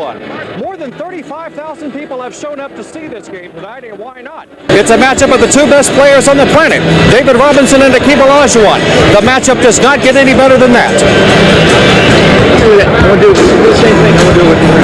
Olajuwon. More than 35,000 people have shown up to see this game tonight, and why not? It's a matchup of the two best players on the planet, David Robinson and Hakeem Olajuwon. The matchup does not get any better than that. I'm going to do the same thing I'm going to do with the round.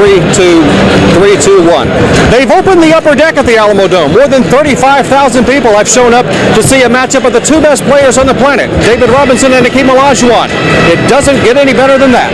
3-2-1. They've opened the upper deck at the Alamo Dome. More than 35,000 people have shown up to see a matchup of the two best players on the planet, David Robinson and Hakeem Olajuwon. It doesn't get any better than that.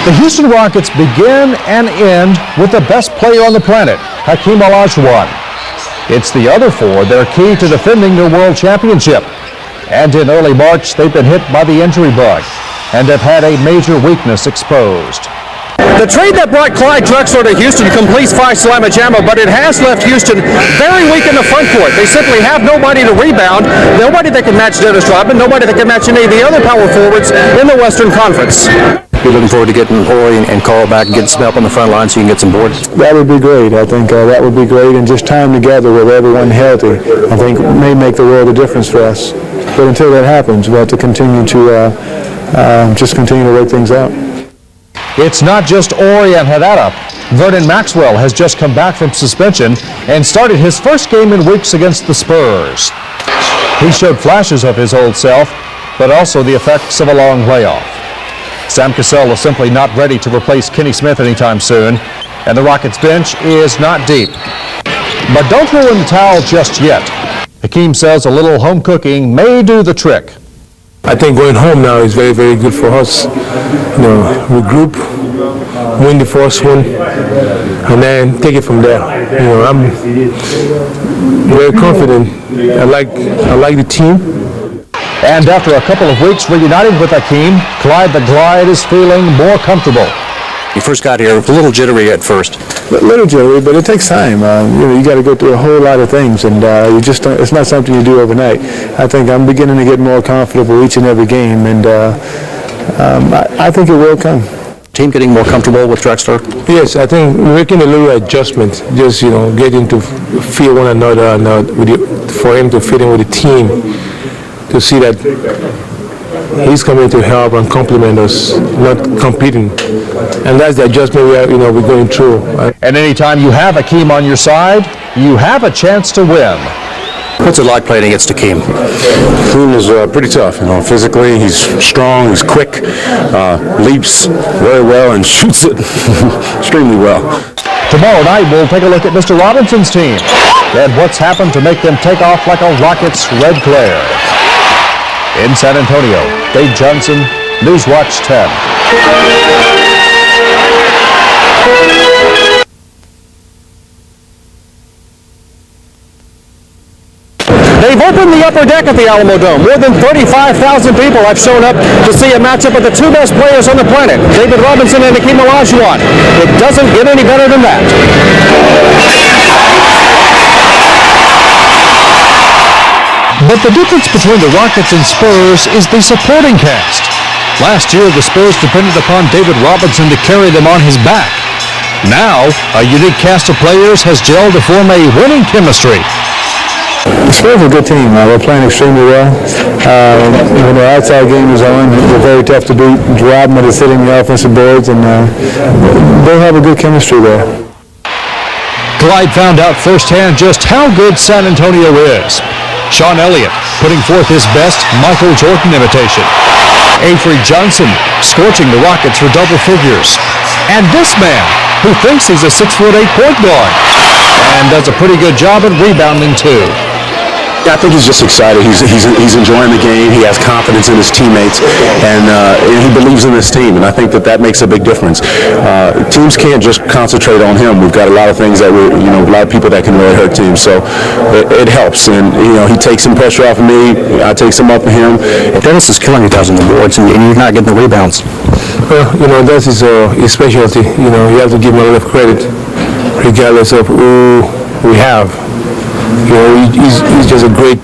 The Houston Rockets begin and end with the best player on the planet, Hakeem Olajuwon. It's the other four that are key to defending their world championship. And in early March, they've been hit by the injury bug and have had a major weakness exposed. The trade that brought Clyde Drexler to Houston completes Phi Slama Jama, but it has left Houston very weak in the front court. They simply have nobody to rebound, nobody that can match Dennis Rodman, nobody that can match any of the other power forwards in the Western Conference. You're looking forward to getting Horry and Carl back and getting some help on the front line so you can get some boards? That would be great. I think that would be great, and just time together with everyone healthy, I think may make the world a difference for us. But until that happens, we'll have to continue to continue to work things out. It's not just Horry and Hadada. Vernon Maxwell has just come back from suspension and started his first game in weeks against the Spurs. He showed flashes of his old self, but also the effects of a long layoff. Sam Cassell is simply not ready to replace Kenny Smith anytime soon, and the Rockets bench is not deep. But don't throw in the towel just yet. Hakeem says a little home cooking may do the trick. I think going home now is very, very good for us. Regroup, win the first one, and then take it from there. I'm very confident. I like the team. And after a couple of weeks reuniting with Hakeem, Clyde the Glide is feeling more comfortable. He first got here, a little jittery at first. A little jittery, but it takes time. You got to go through a whole lot of things, and you just don't, it's not something you do overnight. I think I'm beginning to get more comfortable each and every game, and I think it will come. Team getting more comfortable with Drexler? Yes, I think we're making a little adjustment, just getting to feel one another, and for him to fit in with the team, to see that he's coming to help and complement us, not competing. And that's the adjustment we're going through. And anytime you have Hakeem on your side, you have a chance to win. What's it like playing against Hakeem? Hakeem is pretty tough. Physically, he's strong, he's quick, leaps very well, and shoots it extremely well. Tomorrow night, we'll take a look at Mr. Robinson's team and what's happened to make them take off like a rocket's red glare. In San Antonio, Dave Johnson, Newswatch 10. They've opened the upper deck at the Alamo Dome. More than 35,000 people have shown up to see a matchup of the two best players on the planet, David Robinson and Hakeem Olajuwon. It doesn't get any better than that. But the difference between the Rockets and Spurs is the supporting cast. Last year, the Spurs depended upon David Robinson to carry them on his back. Now, a unique cast of players has gelled to form a winning chemistry. The Spurs are a good team. We're playing extremely well. When the outside game is on, they're very tough to beat. Rodman is hitting the offensive boards, and they have a good chemistry there. Clyde found out firsthand just how good San Antonio is. Sean Elliott putting forth his best Michael Jordan imitation. Avery Johnson scorching the Rockets for double figures. And this man, who thinks he's a 6'8" point guard and does a pretty good job at rebounding too. I think he's just excited. He's enjoying the game. He has confidence in his teammates, and he believes in his team. And I think that makes a big difference. Teams can't just concentrate on him. We've got a lot of things that a lot of people that can really hurt teams. So it helps. And he takes some pressure off of me. I take some up of him. Dennis is killing you guys on the boards, and you're not getting the rebounds. That's his specialty. You have to give him a lot of credit, regardless of who we have. He's just a great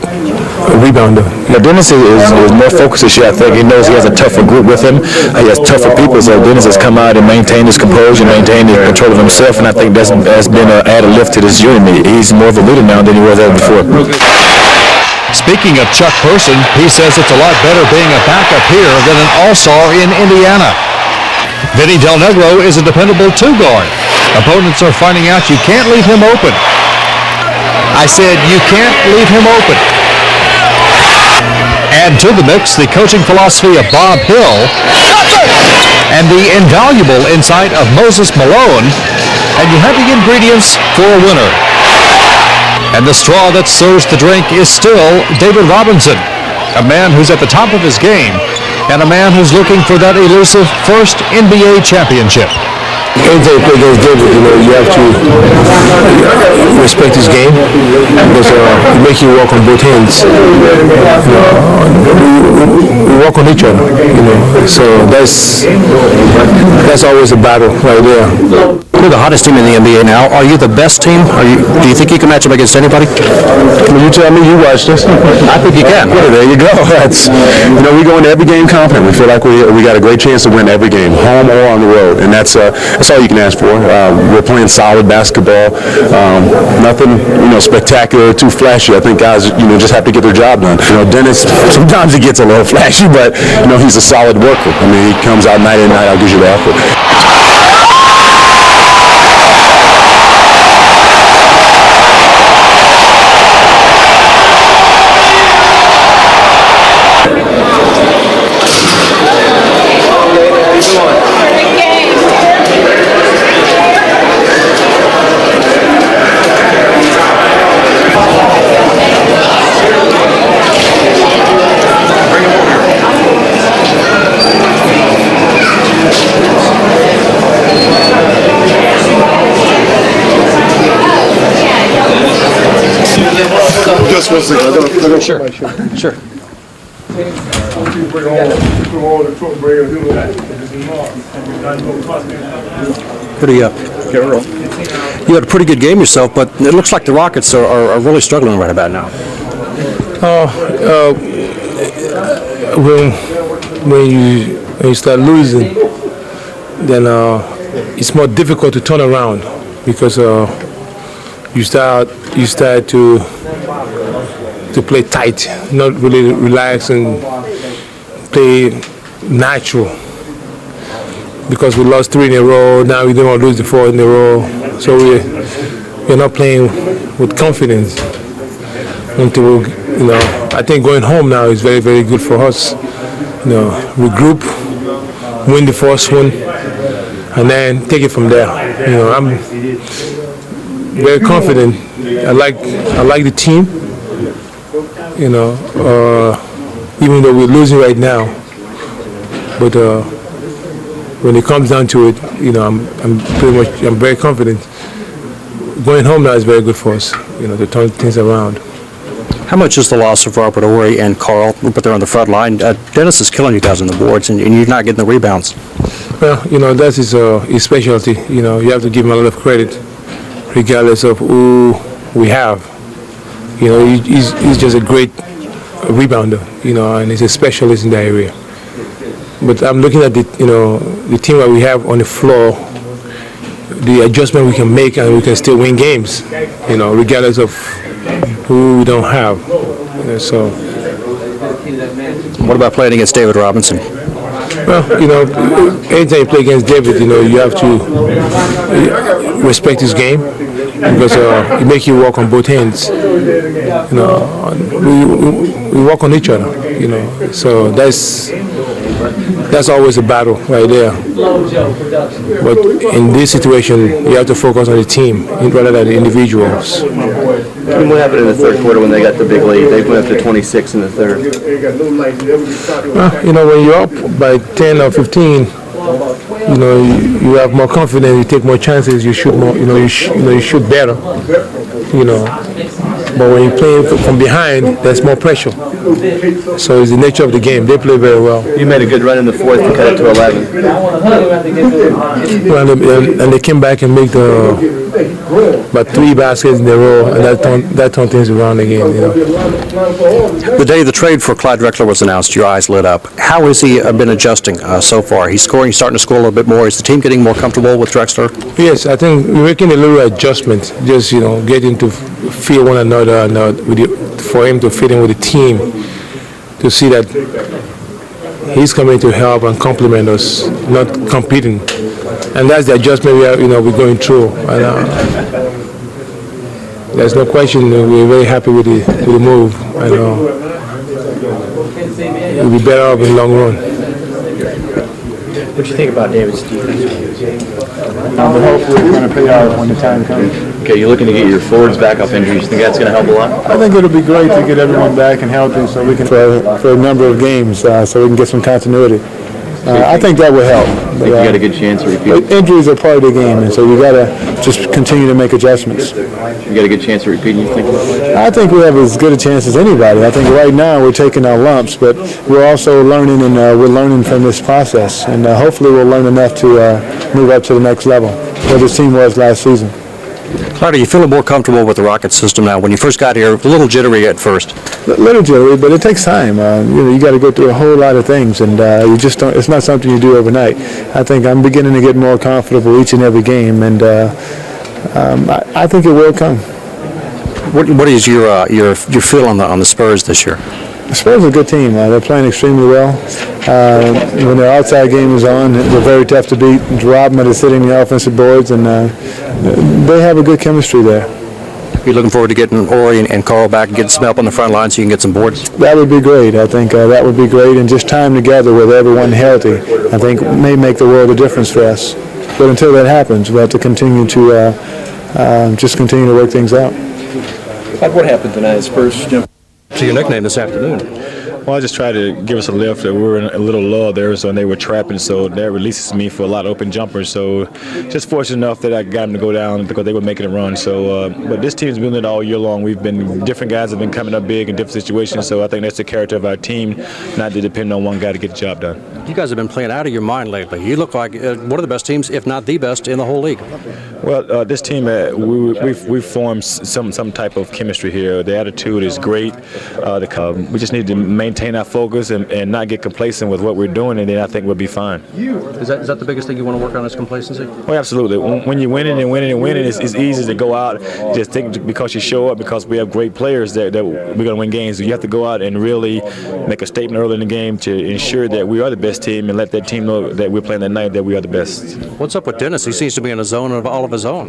rebounder. Dennis is more focused this year. I think he knows he has a tougher group with him. He has tougher people. So Dennis has come out and maintained his composure, maintained the control of himself, and I think that's been an added lift to this unit. He's more of a leader now than he was ever before. Speaking of Chuck Person, he says it's a lot better being a backup here than an all-star in Indiana. Vinny Del Negro is a dependable two-guard. Opponents are finding out you can't leave him open. I said you can't leave him open. Add to the mix the coaching philosophy of Bob Hill and the invaluable insight of Moses Malone, and you have the ingredients for a winner. And the straw that stirs the drink is still David Robinson, a man who's at the top of his game and a man who's looking for that elusive first NBA championship. Anytime you play against David, you have to respect his game because it makes you work on both ends. We work on each other, So that's always a battle right there. You're the hottest team in the NBA now. Are you the best team? Do you think you can match up against anybody? Well, you tell me. You watched us. I think you can. Yeah, there you go. That's we go into every game confident. We feel like we got a great chance to win every game, home or on the road, and that's all you can ask for. We're playing solid basketball. Nothing spectacular, too flashy. I think guys just have to get their job done. Dennis sometimes he gets a little flashy, but he's a solid worker. I mean, he comes out night in, night out, gives you the effort. Just 1 second. I gotta Sure. You had a pretty good game yourself, but it looks like the Rockets are really struggling right about now. When you start losing, then it's more difficult to turn around because you start to play tight, not really relax and play natural. Because we lost 3 in a row, now we don't want to lose the 4 in a row. So we're not playing with confidence until I think going home now is very, very good for us. Regroup, win the first one, and then take it from there. I'm very confident. I like the team. Even though we're losing right now, but when it comes down to it, I'm very confident. Going home now is very good for us. To turn things around. How much is the loss of Robert Ory and Carl, but they're on the front line? Dennis is killing you guys on the boards, and you're not getting the rebounds. Well, that's his specialty. You have to give him a lot of credit, regardless of who we have. He's just a great rebounder, and he's a specialist in that area. But I'm looking at the team that we have on the floor, the adjustment we can make, and we can still win games, regardless of who we don't have. So. What about playing against David Robinson? Well, anytime you play against David, you have to respect his game because it makes you work on both ends. We work on each other, So that's always a battle right there. But in this situation, you have to focus on the team rather than the individuals. And what happened in the third quarter when they got the big lead? They went up to 26 in the third. Well, when you're up by 10 or 15, you have more confidence, you take more chances, you shoot more, you shoot better, But when you're playing from behind, there's more pressure. So it's the nature of the game. They play very well. You made a good run in the fourth to cut it to 11. Well, and they came back and made about 3 baskets in a row, and that turned things around again. The day the trade for Clyde Drexler was announced, your eyes lit up. How has he been adjusting so far? He's starting to score a little bit more. Is the team getting more comfortable with Drexler? Yes, I think we're making a little adjustment, just getting to feel one another, and for him to fit in with the team, to see that he's coming to help and complement us, not competing. And that's the adjustment we're going through. And, there's no question we're very happy with the move. And we'll be better off in the long run. What do you think about David's defense? Hopefully it's going to pay off when the time comes. Okay, you're looking to get your forwards back off injuries. You think that's going to help a lot? I think it'll be great to get everyone back and healthy so we can for a number of games so we can get some continuity. I think that will help. I think you got a good chance to repeat. Injuries are part of the game, and so you got to just continue to make adjustments. You got a good chance of repeating, you think? I think we have as good a chance as anybody. I think right now we're taking our lumps, but we're also learning, and we're learning from this process. And hopefully we'll learn enough to move up to the next level, where this team was last season. Clyde, are you feeling more comfortable with the Rocket system now? When you first got here, a little jittery at first. A little jittery, but it takes time. You got to go through a whole lot of things, and you just don't. It's not something you do overnight. I think I'm beginning to get more comfortable each and every game, and I think it will come. What is your feel on the Spurs this year? The Spurs are a good team. They're playing extremely well. When their outside game is on, they're very tough to beat. Rodman is sitting the offensive boards, and they have a good chemistry there. Are you looking forward to getting Ori and Carl back and getting some help on the front line so you can get some boards? That would be great. I think that would be great, and just time together with everyone healthy, I think may make the world a difference for us. But until that happens, we have to continue to just continue to work things out. What happened tonight, Spurs? To your nickname this afternoon. Well, I just tried to give us a lift. We were in a little lull there, so they were trapping, so that releases me for a lot of open jumpers. So just fortunate enough that I got them to go down because they were making a run. So, but this team's been it all year long. We've been different guys have been coming up big in different situations. So I think that's the character of our team, not to depend on one guy to get the job done. You guys have been playing out of your mind lately. You look like one of the best teams, if not the best, in the whole league. Well, this team, we've formed some type of chemistry here. The attitude is great. We just need to maintain our focus and not get complacent with what we're doing, and then I think we'll be fine. Is that the biggest thing you want to work on is complacency? Oh, absolutely. When you're winning and winning and winning, it's easy to go out just think because you show up because we have great players that we're going to win games. So you have to go out and really make a statement early in the game to ensure that we are the best team and let that team know that we're playing that night that we are the best. What's up with Dennis? He seems to be in a zone of all of his own.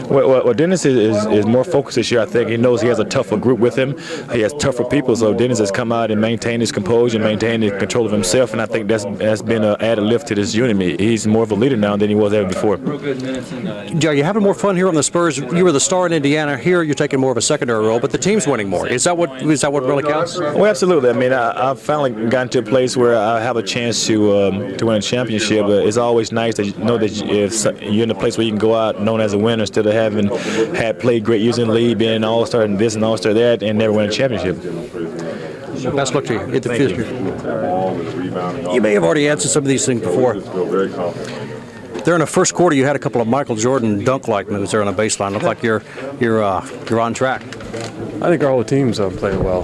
Well, Dennis is more focused this year. I think he knows he has a tougher group with him. He has tougher people, so Dennis has come out and maintained his composure and maintained the control of himself, and I think that's been an added lift to this unit. He's more of a leader now than he was ever before. Are you having more fun here on the Spurs? You were the star in Indiana. Here you're taking more of a secondary role, but the team's winning more. Is that what really counts? Well, absolutely. I mean, I've finally gotten to a place where I have a chance to win a championship. But it's always nice to know that if you're in a place where you can go out known as a winner instead of having had played great years in the league, being an all-star and this and all-star that, and never win a championship. Best luck to you in the future. You may have already answered some of these things before. There in the first quarter, you had a couple of Michael Jordan dunk-like moves there on the baseline. Look like you're on track. I think our whole team's playing well.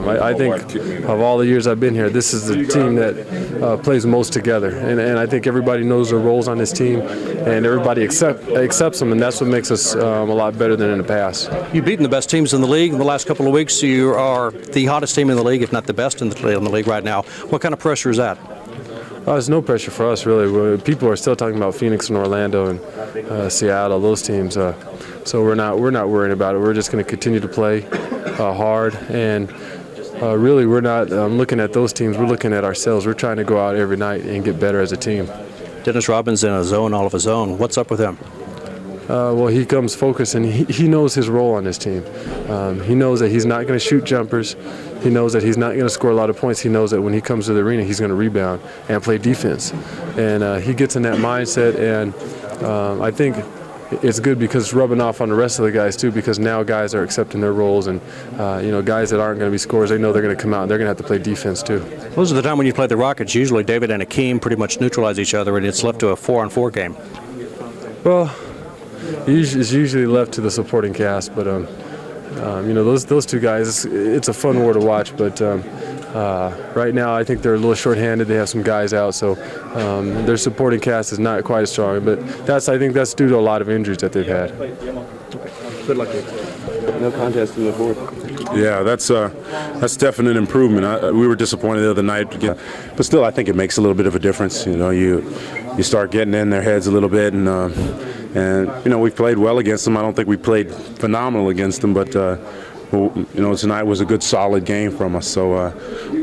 I think of all the years I've been here, this is the team that plays most together. And I think everybody knows their roles on this team, and everybody accepts them, and that's what makes us a lot better than in the past. You've beaten the best teams in the league in the last couple of weeks. You are the hottest team in the league, if not the best in the league right now. What kind of pressure is that? There's no pressure for us, really. People are still talking about Phoenix and Orlando and Seattle, those teams. So we're not worrying about it. We're just going to continue to play hard, and really we're not looking at those teams. We're looking at ourselves. We're trying to go out every night and get better as a team. Dennis Rodman's in a zone all of his own. What's up with him? Well, he comes focused, and he knows his role on this team. He knows that he's not going to shoot jumpers. He knows that he's not going to score a lot of points. He knows that when he comes to the arena, he's going to rebound and play defense. And he gets in that mindset, and I think it's good because it's rubbing off on the rest of the guys too, because now guys are accepting their roles, and guys that aren't going to be scorers, they know they're going to come out and they're going to have to play defense too. Most of the time when you play the Rockets, usually David and Akeem pretty much neutralize each other, and it's left to a 4-on-4 game. Well, it's usually left to the supporting cast, but those two guys, it's a fun war to watch, but right now I think they're a little short-handed. They have some guys out, so their supporting cast is not quite as strong, but I think that's due to a lot of injuries that they've had. Good luck to you. No contest in the fourth. Yeah, that's definite improvement. We were disappointed the other night, but still, I think it makes a little bit of a difference. You start getting in their heads a little bit, and we've played well against them. I don't think we played phenomenal against them, but tonight was a good, solid game from us. So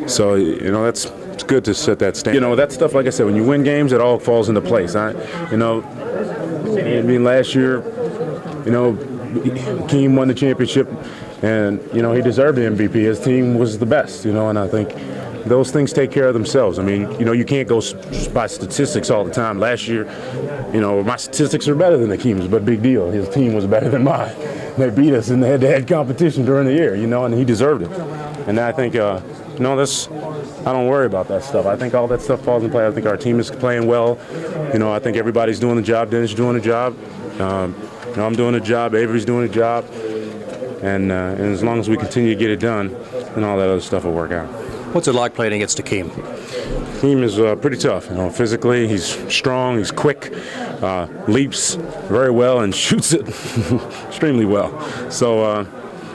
that's good to set that standard. You know, that stuff, like I said, when you win games, it all falls into place. You know, I mean, last year, you know, Keem won the championship, and, you know, he deserved the MVP. His team was the best, you know, and I think those things take care of themselves. I mean, you know, you can't go by statistics all the time. Last year, you know, my statistics are better than Akeem's, but big deal. His team was better than mine. They beat us in the head-to-head competition during the year, you know, and he deserved it. And I think, I don't worry about that stuff. I think all that stuff falls in play. I think our team is playing well. You know, I think everybody's doing the job. Dennis is doing the job. You know, I'm doing the job. Avery's doing the job. And as long as we continue to get it done, then all that other stuff will work out. What's it like playing against Akeem? Akeem is pretty tough. You know, physically, he's strong, he's quick, leaps very well, and shoots it extremely well. So,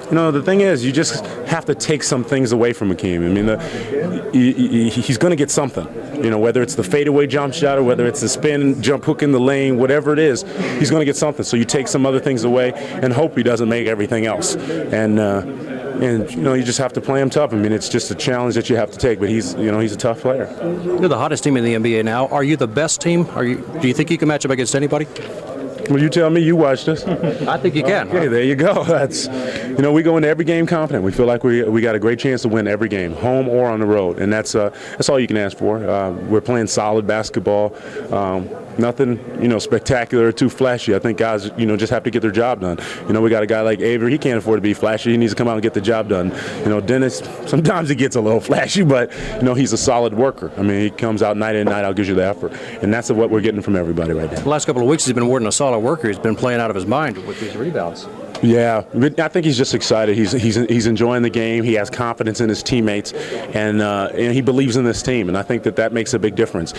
you know, the thing is, you just have to take some things away from Akeem. I mean, he's going to get something. You know, whether it's the fadeaway jump shot or whether it's the spin, jump hook in the lane, whatever it is, he's going to get something. So you take some other things away and hope he doesn't make everything else. And you know, you just have to play him tough. I mean, it's just a challenge that you have to take. But he's a tough player. You're the hottest team in the NBA now. Are you the best team? Do you think you can match up against anybody? Well, you tell me. You watched us. I think you can. Okay, there you go. That's, you know, we go into every game confident. We feel like we got a great chance to win every game, home or on the road, and that's all you can ask for. We're playing solid basketball. Nothing, you know, spectacular or too flashy. I think guys, you know, just have to get their job done. You know, we got a guy like Avery. He can't afford to be flashy. He needs to come out and get the job done. You know, Dennis, sometimes he gets a little flashy, but, you know, he's a solid worker. I mean, he comes out night in, night out, gives you the effort. And that's what we're getting from everybody right now. The last couple of weeks he's been awarding a solid worker. He's been playing out of his mind with these rebounds. Yeah, I think he's just excited. He's enjoying the game. He has confidence in his teammates, and he believes in this team. And I think that makes a big difference.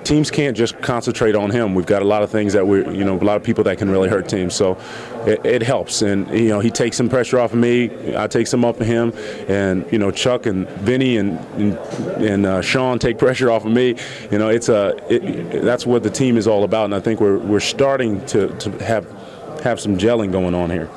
Teams can't just concentrate on him. We've got a lot of things that a lot of people that can really hurt teams. So it helps. And you know, he takes some pressure off of me. I take some off of him. And you know, Chuck and Vinny and Sean take pressure off of me. You know, that's what the team is all about. And I think we're starting to have some gelling going on here.